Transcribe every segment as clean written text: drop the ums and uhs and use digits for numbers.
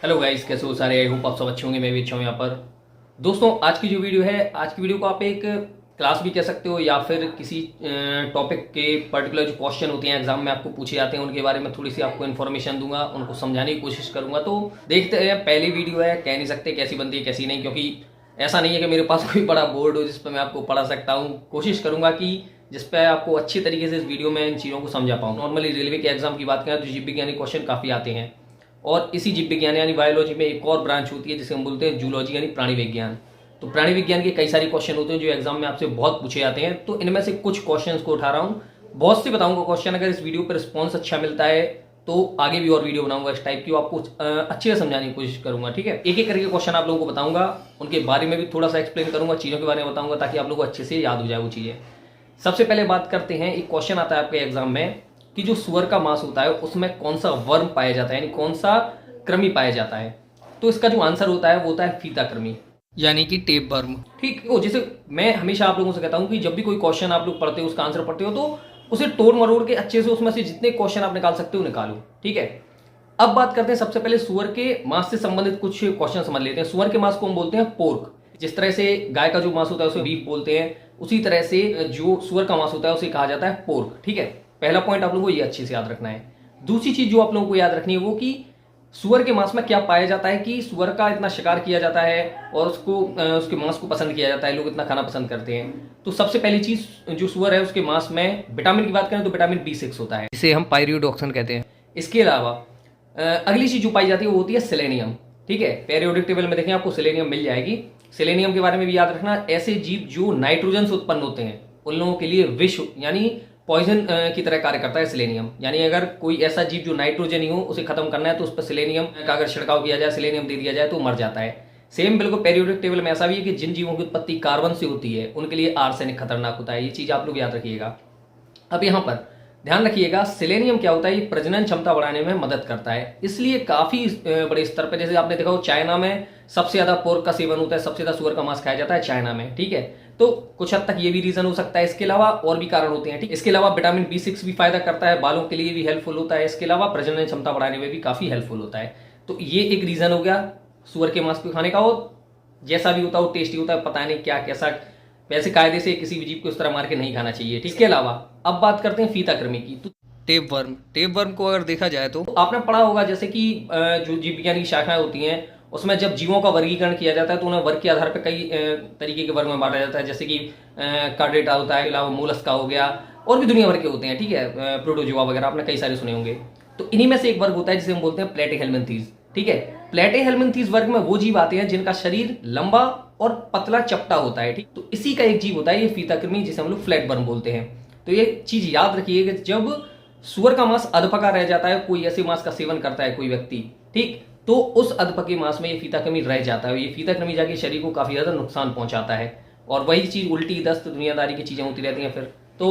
Hello guys, कैसे हो सारे। आई होप आप सब अच्छे होंगे, मैं भी अच्छा हूँ यहाँ पर। दोस्तों, आज की जो वीडियो है, आज की वीडियो को आप एक क्लास भी कह सकते हो या फिर किसी टॉपिक के पर्टिकुलर जो क्वेश्चन होते हैं एग्जाम में आपको पूछे जाते हैं उनके बारे में थोड़ी सी आपको इन्फॉर्मेशन दूंगा, उनको समझाने की कोशिश करूंगा। तो देखते हैं, पहली वीडियो है, कह नहीं सकते कैसी बनती है कैसी नहीं, क्योंकि ऐसा नहीं है कि मेरे पास कोई बड़ा बोर्ड हो जिस पर मैं आपको पढ़ा सकता हूँ। कोशिश करूंगा कि जिस पर आपको अच्छी तरीके से इस वीडियो में इन चीज़ों को समझा पाऊँ। नॉर्मली रेलवे के एग्जाम की बात करें तो जीव विज्ञान के क्वेश्चन काफ़ी आते हैं, और इसी जीव विज्ञान यानी बायोलॉजी में एक और ब्रांच होती है जिसे हम बोलते हैं जूलॉजी यानी प्राणी विज्ञान। तो प्राणी विज्ञान के कई सारे क्वेश्चन होते हैं जो एग्जाम में आपसे बहुत पूछे जाते हैं। तो इनमें से कुछ क्वेश्चंस को उठा रहा हूँ, बहुत से बताऊंगा क्वेश्चन। अगर इस वीडियो पर रिस्पॉन्स अच्छा मिलता है तो आगे भी और वीडियो बनाऊंगा इस टाइप की, आपको अच्छे से समझाने की कोशिश करूंगा। ठीक है, एक एक करके क्वेश्चन आप लोगों को बताऊंगा, उनके बारे में भी थोड़ा सा एक्सप्लेन करूंगा, चीज़ों के बारे में बताऊंगा ताकि आप लोगों को अच्छे से याद हो जाए वो चीज़ें। सबसे पहले बात करते हैं, एक क्वेश्चन आता है आपके एग्जाम में कि जो सुअर का मांस होता है उसमें कौन सा वर्म पाया जाता है, यानी कौन सा कृमि पाया जाता है। तो इसका जो आंसर होता है वो होता है फीता कृमि, यानी कि टेप वर्म। ठीक है, जैसे मैं हमेशा आप लोगों से कहता हूं कि जब भी कोई क्वेश्चन आप लोग पढ़ते हो, उसका आंसर पढ़ते हो, तो उसे तोड़ मरोड़ के अच्छे से उसमें से जितने क्वेश्चन आप निकाल सकते हो निकालो। ठीक है, अब बात करते हैं सबसे पहले सुअर के मांस से संबंधित कुछ क्वेश्चन समझ लेते हैं। सुअर के मांस को हम बोलते हैं पोर्क। जिस तरह से गाय का जो मांस होता है उसे बीफ बोलते हैं, उसी तरह से जो सुअर का मांस होता है उसे कहा जाता है पोर्क। ठीक है, पहला पॉइंट आप लोगों को ये अच्छे से याद रखना है। दूसरी चीज जो आप लोगों को याद रखनी है वो कि सुअर के मांस में क्या पाया जाता है, कि सुअर का इतना शिकार किया जाता है और उसको उसके मांस को पसंद किया जाता है, लोग इतना खाना पसंद करते हैं। तो सबसे पहली चीज जो सुअर है उसके मांस में विटामिन की बात करें तो विटामिन B6 होता है, इसे हम पायरियोडॉक्सिन कहते हैं। इसके अलावा अगली चीज जो पाई जाती है वो होती है सेलेनियम। ठीक है, पेरियोडिक टेबल में देखें आपको सेलेनियम मिल जाएगी। सेलेनियम के बारे में भी याद रखना, ऐसे जीव जो नाइट्रोजन से उत्पन्न होते हैं उन लोगों के लिए विष यानी पॉइजन की तरह कार्य करता है सेलेनियम। यानी अगर कोई ऐसा जीव जो नाइट्रोजन ही हो उसे खत्म करना है तो उस पर सेलेनियम का अगर छिड़काव किया जाए, सेलेनियम दे दिया जाए तो मर जाता है। सेम बिल्कुल पेरियोडिक टेबल में ऐसा भी है कि जिन जीवों की उत्पत्ति कार्बन से होती है उनके लिए आर्सेनिक खतरनाक होता है। ये चीज आप लोग याद रखिएगा। अब यहाँ पर ध्यान रखिएगा, सेलेनियम क्या होता है, ये प्रजनन क्षमता बढ़ाने में मदद करता है। इसलिए काफी बड़े स्तर पर, जैसे आपने देखा हो चाइना में सबसे ज्यादा पोर्क का सेवन होता है, सबसे ज्यादा सुअर का मांस खाया जाता है चाइना में। ठीक है, तो कुछ हद तक ये भी रीजन हो सकता है। इसके अलावा और भी कारण होते हैं। ठीक, इसके अलावा विटामिन B6 भी फायदा करता है, बालों के लिए भी हेल्पफुल होता है। इसके अलावा प्रजनन क्षमता बढ़ाने में भी काफी हेल्पफुल होता है। तो ये एक रीजन हो गया सुअर के मांस को खाने का। और जैसा भी होता है वो टेस्टी होता है, पता नहीं क्या कैसा, वैसे कायदे से किसी भी जीव को इस तरह मार के नहीं खाना चाहिए। इसके अलावा अब बात करते हैं फीता कृमि की। तो टेप वर्म को अगर देखा जाए तो आपने पढ़ा होगा जैसे कि जो जीव विज्ञान की शाखाएं होती हैं उसमें जब जीवों का वर्गीकरण किया जाता है तो उन्हें वर्ग के आधार पर कई तरीके के वर्ग में बांटा जाता है। जैसे कि कार्डेटा होता है, अलावा मोलस्का हो गया, और भी दुनिया भर के होते हैं। ठीक है, प्रोटोजोआ वगैरह आपने कई सारे सुने होंगे। तो इन्हीं में से एक वर्ग होता है जिसे हम बोलते हैं प्लेटेहेल्मिन्थीज। ठीक है, प्लेटेहेल्मिन्थीज वर्ग में वो जीव आते हैं जिनका शरीर लंबा और पतला चपटा होता है। ठीक, तो इसी का एक जीव होता है ये फीता कृमि, जिसे हम लोग फ्लैट वर्म बोलते हैं। तो ये चीज याद रखिए कि जब सुअर का मांस अधपका रह जाता है, कोई ऐसे मांस का सेवन करता है कोई व्यक्ति, ठीक, तो उस अधपके मांस में ये फीता कृमि रह जाता है। ये फीता कृमि जाके शरीर को काफी ज्यादा नुकसान पहुंचाता है, और वही चीज उल्टी दस्त दुनियादारी की चीजें होती रहती हैं फिर। तो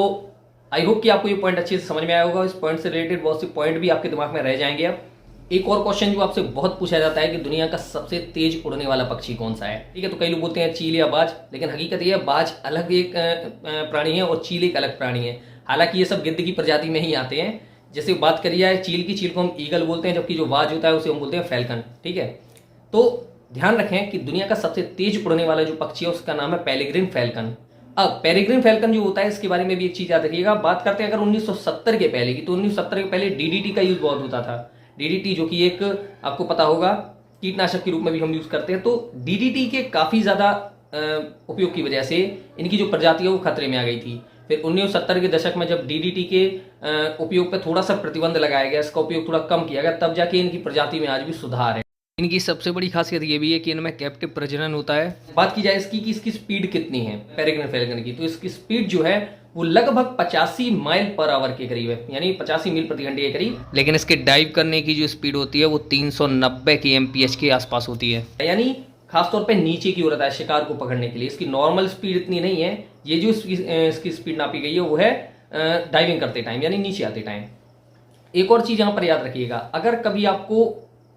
आई होप कि आपको ये पॉइंट अच्छे से समझ में आया होगा। इस पॉइंट से रिलेटेड बहुत से पॉइंट भी आपके दिमाग में रह जाएंगे। अब एक और क्वेश्चन जो आपसे बहुत पूछा जाता है कि दुनिया का सबसे तेज उड़ने वाला पक्षी कौन सा है। ठीक है, तो कई लोग बोलते हैं चील या बाज, लेकिन हकीकत ये है बाज अलग एक प्राणी है और चील एक अलग प्राणी है। हालांकि ये सब गिद्ध की प्रजाति में ही आते हैं। जैसे बात करी जाए चील की, चील को हम ईगल बोलते हैं, जबकि जो बाज होता है उसे हम बोलते हैं फैल्कन। ठीक है, तो ध्यान रखें कि दुनिया का सबसे तेज उड़ने वाला जो पक्षी है उसका नाम है पेरेग्रिन फैल्कन। अब पेरेग्रिन फैल्कन जो होता है इसके बारे में भी एक चीज याद रखिएगा। बात करते हैं अगर 1970 के पहले की, तो 1970 के पहले डीडीटी का यूज बहुत होता था। डीडीटी जो कि एक आपको पता होगा कीटनाशक के रूप में भी हम यूज करते हैं। तो डीडीटी के काफी ज्यादा उपयोग की वजह से इनकी जो प्रजाति है वो खतरे में आ गई थी। फिर 1970 के दशक में जब डीडीटी के उपयोग पर थोड़ा सा प्रतिबंध लगाया गया, इसका उपयोग थोड़ा कम किया गया, तब जाके इनकी प्रजाति में आज भी सुधार है। इनकी सबसे बड़ी खासियत ये भी है कि इनमें कैप्टिव प्रजनन होता है। बात की जाए इसकी कि इसकी स्पीड कितनी है पेरेग्रिन फैल्कन की, तो इसकी स्पीड जो है वो लगभग 85 माइल पर आवर के करीब है, यानी 85 मील प्रति घंटे के करीब। लेकिन इसके डाइव करने की जो स्पीड होती है वो 390 kmph के आसपास होती है, यानी खासतौर पे नीचे की ओर रहता है शिकार को पकड़ने के लिए। इसकी नॉर्मल स्पीड इतनी नहीं है। ये जो इसकी स्पीड नापी गई है वो है डाइविंग करते टाइम, यानी नीचे आते टाइम। एक और चीज यहाँ पर याद रखिएगा, अगर कभी आपको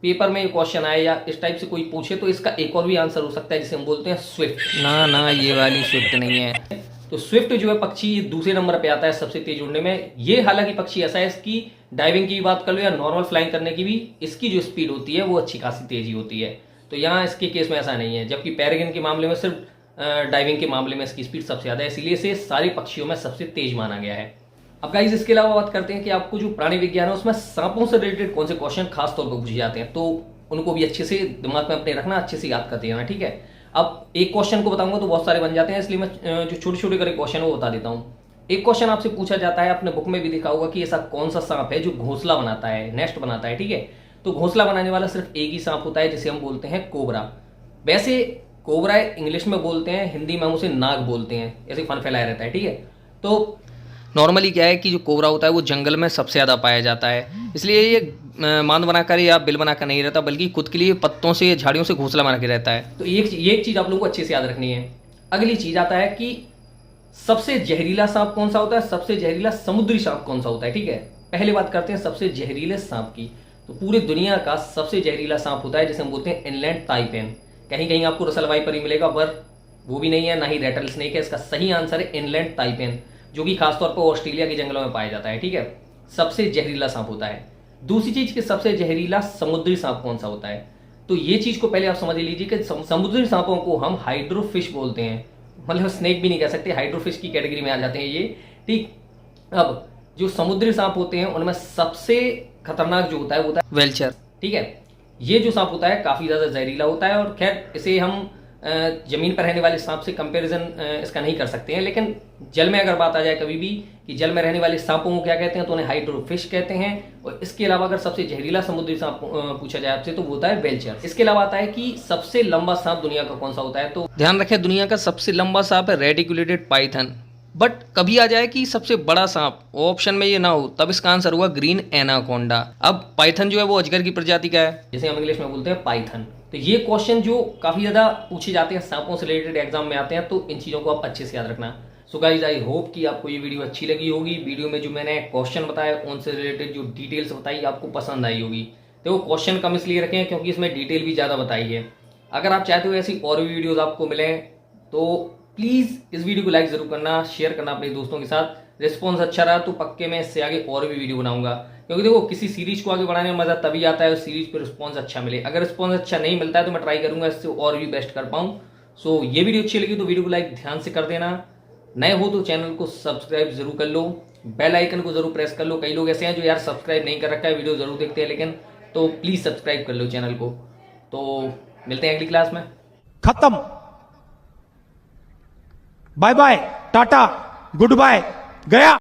पेपर में क्वेश्चन आए या इस टाइप से कोई पूछे तो इसका एक और भी आंसर हो सकता है जिसे हम बोलते हैं स्विफ्ट। ना ये वाली स्विफ्ट नहीं है, तो स्विफ्ट जो है पक्षी ये दूसरे नंबर पे आता है सबसे तेज उड़ने में। ये हालांकि पक्षी ऐसा है, इसकी डाइविंग की बात कर लो या नॉर्मल फ्लाइंग करने की भी इसकी जो स्पीड होती है वो अच्छी खासी तेजी होती है। तो यहाँ इसके केस में ऐसा नहीं है, जबकि पेरेग्रिन के मामले में सिर्फ डाइविंग के मामले में इसकी स्पीड सबसे ज़्यादा है, इसीलिए इसे सारे पक्षियों में सबसे तेज माना गया है। अब गाइस इसके अलावा बात करते हैं कि आपको जो प्राणी विज्ञान है उसमें सांपों से रिलेटेड कौन से क्वेश्चन खास तौर पर पूछे जाते हैं, तो उनको भी अच्छे से दिमाग में अपने रखना, अच्छे से याद करते हैं, ठीक है। अब एक क्वेश्चन को बताऊंगा तो बहुत सारे बन जाते हैं, इसलिए मैं जो छोटे छोटे करके क्वेश्चन है वो बता देता हूँ। एक क्वेश्चन आपसे पूछा जाता है, अपने बुक में भी देखा होगा कि ऐसा कौन सा सांप है जो घोंसला बनाता है, नेस्ट बनाता है, ठीक है। तो घोंसला बनाने वाला सिर्फ एक ही सांप होता है जिसे हम बोलते हैं कोबरा। वैसे कोबरा इंग्लिश में बोलते हैं, हिंदी में हम उसे नाग बोलते हैं, ऐसे फन फैलाया रहता है, ठीक है। तो नॉर्मली क्या है कि जो कोबरा होता है वो जंगल में सबसे ज़्यादा पाया जाता है, इसलिए ये मांद बनाकर या बिल बनाकर नहीं रहता, बल्कि खुद के लिए पत्तों से झाड़ियों से घोंसला बना के रहता है। तो ये एक चीज़ आप लोगों को अच्छे से याद रखनी है। अगली चीज़ आता है कि सबसे जहरीला सांप कौन सा होता है, सबसे जहरीला समुद्री सांप कौन सा होता है, ठीक है। पहले बात करते हैं सबसे जहरीले सांप की। तो पूरी दुनिया का सबसे जहरीला सांप होता है जिसे हम बोलते हैं इनलैंड ताइपेन। कहीं कहीं आपको रसल वाइपर ही मिलेगा, पर वो भी नहीं है, ना ही रेटल स्नेक है। इसका सही आंसर है इनलैंड ताइपेन, जो कि खासतौर पर ऑस्ट्रेलिया के जंगलों में पाया जाता है, ठीक है। सबसे जहरीला सांप होता है। दूसरी चीज कि सबसे जहरीला समुद्री सांप कौन सा होता है, तो ये चीज को पहले आप समझ लीजिए कि समुद्री सांपों को हम हाइड्रोफिश बोलते हैं, मतलब स्नेक भी नहीं कह सकते, हाइड्रोफिश की कैटेगरी में आ जाते हैं ये, ठीक। अब जो समुद्री सांप होते हैं उनमें सबसे खतरनाक जो होता है वो होता है वेल्चर, ठीक है। ये जो सांप होता है काफी ज्यादा जहरीला होता है, और खैर इसे हम जमीन पर रहने वाले सांप से कंपैरिजन इसका नहीं कर सकते हैं, लेकिन जल में अगर बात आ जाए कभी भी कि जल में रहने वाले सांपों को क्या कहते हैं, तो उन्हें हाइड्रोफिश कहते हैं। और इसके अलावा अगर सबसे जहरीला समुद्री सांप पूछा जाए आपसे तो वो होता है वेल्चर। इसके अलावा आता है कि सबसे लंबा सांप दुनिया का कौन सा होता है, तो ध्यान रखें दुनिया का सबसे लंबा सांप है रेटिकुलेटेड पाइथन। बट कभी आ जाए कि सबसे बड़ा सांप ऑप्शन में ये ना हो, तब इसका आंसर हुआ ग्रीन एनाकोंडा। अब पाइथन जो है वो अजगर की प्रजाति का है, जिसे हम इंग्लिश में बोलते हैं पाइथन। तो ये क्वेश्चन जो काफी ज्यादा पूछे जाते हैं, सांपों से रिलेटेड एग्जाम में आते हैं, तो इन चीजों को आप अच्छे से याद रखना। सो गाइस आई होप कि आपको ये वीडियो अच्छी लगी होगी। वीडियो में जो मैंने क्वेश्चन बताया उनसे रिलेटेड जो डिटेल्स बताई आपको पसंद आई होगी। तो वो क्वेश्चन कम इसलिए रखें क्योंकि इसमें डिटेल भी ज्यादा बताई है। अगर आप चाहते हो ऐसी और भी वीडियोज आपको मिले तो प्लीज इस वीडियो को लाइक जरूर करना, शेयर करना अपने दोस्तों के साथ। रिस्पॉन्स अच्छा रहा तो पक्के मैं इससे आगे और भी वीडियो बनाऊंगा, क्योंकि देखो किसी सीरीज को आगे बढ़ाने में मजा तभी आता है उस सीरीज पर रिस्पॉन्स अच्छा मिले। अगर रिस्पॉन्स अच्छा नहीं मिलता है तो मैं ट्राई करूंगा इससे और भी बेस्ट कर पाऊं। सो ये वीडियो अच्छी लगी तो वीडियो को लाइक ध्यान से कर देना। नए हो तो चैनल को सब्सक्राइब जरूर कर लो, बेल आइकन को जरूर प्रेस कर लो। कई लोग ऐसे हैं जो यार सब्सक्राइब नहीं कर रखा है, वीडियो जरूर देखते हैं लेकिन, तो प्लीज सब्सक्राइब कर लो चैनल को। तो मिलते हैं अगली क्लास में। खत्म, bye bye, tata, good bye, गया।